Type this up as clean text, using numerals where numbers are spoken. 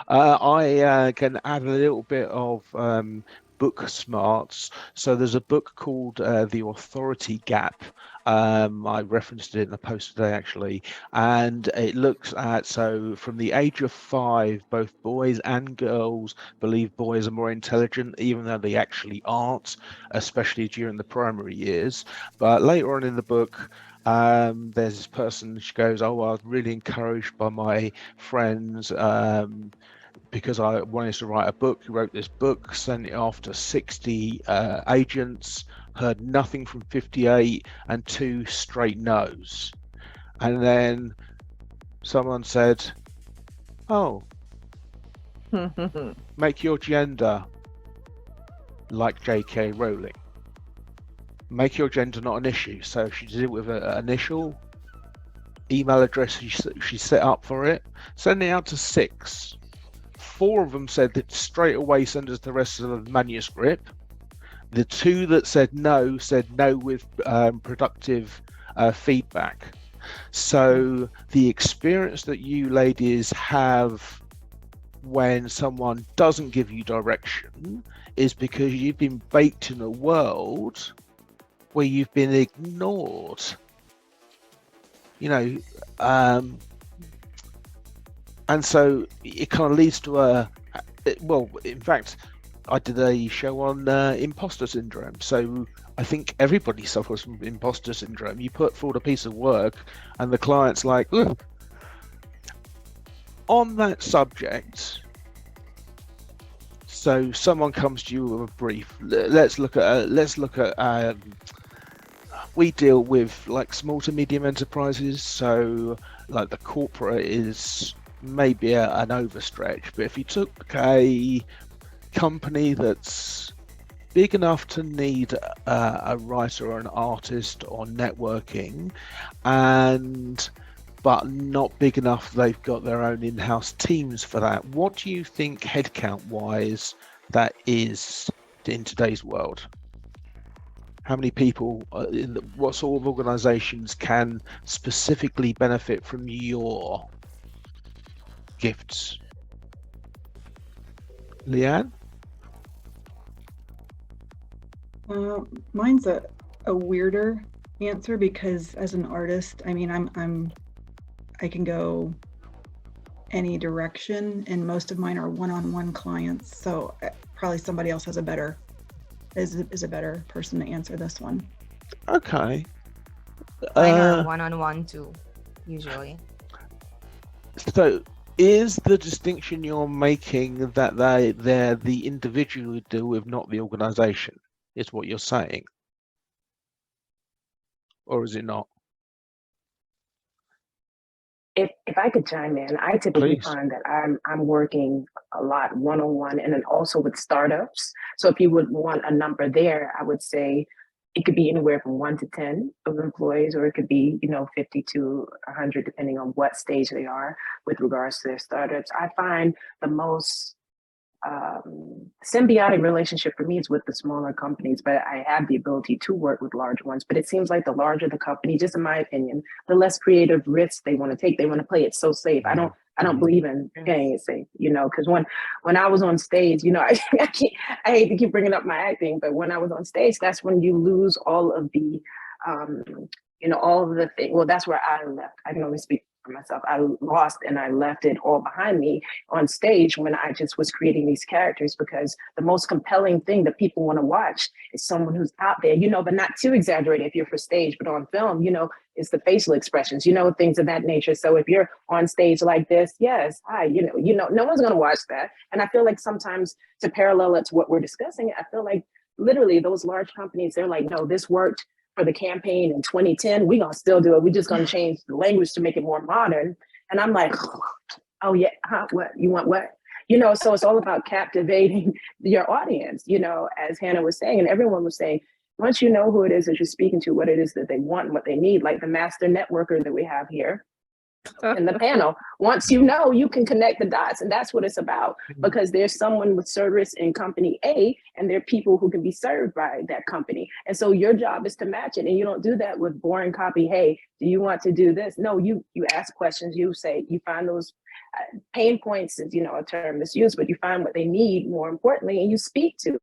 I can add a little bit of book smarts. So there's a book called The Authority Gap. I referenced it in a post today, actually, and it looks at, so from the age of 5, both boys and girls believe boys are more intelligent, even though they actually aren't, especially during the primary years. But later on in the book, there's this person, she goes, oh, I was really encouraged by my friends, because I wanted to write a book. He wrote this book, sent it off to 60 agents, heard nothing from 58, and 2 straight no's. And then someone said, oh, make your gender like J.K. Rowling. Make your gender not an issue. So she did it with an initial, email address she set up for it, send it out to 6. 4 of them said that straight away send us the rest of the manuscript. The 2 that said no with productive feedback. So the experience that you ladies have when someone doesn't give you direction is because you've been baked in a world where you've been ignored. You know, and so it kind of leads to well, in fact, I did a show on imposter syndrome. So I think everybody suffers from imposter syndrome. You put forward a piece of work and the client's like, ugh. On that subject, so someone comes to you with a brief. Let's look at we deal with like small to medium enterprises, so like the corporate is maybe an overstretch, but if you took a company that's big enough to need a writer or an artist or networking, but not big enough they've got their own in-house teams for that, what do you think headcount wise that is in today's world? How many people what sort of organizations can specifically benefit from your gifts? Leanne? Mine's a weirder answer because as an artist, I mean, I can go any direction, and most of mine are one-on-one clients. So probably somebody else has a better person to answer this one. Okay. Mine are one-on-one too, usually. So is the distinction you're making that they're the individual who deal with, not the organization, is what you're saying? Or is it not? If I could chime in, I typically find that I'm working a lot one-on-one and then also with startups. So if you would want a number there, I would say it could be anywhere from 1 to 10 of employees, or it could be 50 to 100, depending on what stage they are with regards to their startups. I find the most symbiotic relationship for me is with the smaller companies, but I have the ability to work with large ones. But it seems like the larger the company, just in my opinion, the less creative risks they want to take. They want to play it so safe. I don't believe in playing it safe, because when I was on stage, I hate to keep bringing up my acting, but when I was on stage, that's when you lose all of the all of the things. Well, that's where I left. I can only speak for myself. I lost and I left it all behind me on stage when I just was creating these characters, because the most compelling thing that people want to watch is someone who's out there, but not too exaggerated if you're for stage, but on film, it's the facial expressions, things of that nature. So if you're on stage like this, yes, hi, no one's going to watch that. And I feel like sometimes, to parallel it to what we're discussing, I feel like literally those large companies, they're like, no, this worked for the campaign in 2010, we're going to still do it. We're just going to change the language to make it more modern. And I'm like, oh yeah, what? You want what? So it's all about captivating your audience, as Hannah was saying, and everyone was saying, once you know who it is that you're speaking to, what it is that they want and what they need, like the master networker that we have here in the panel, once you can connect the dots. And that's what it's about, because there's someone with service in company A, and there are people who can be served by that company. And so your job is to match it. And you don't do that with boring copy. Hey, do you want to do this? No, you ask questions, you say, you find those pain points is, a term that's used, but you find what they need more importantly, and you speak to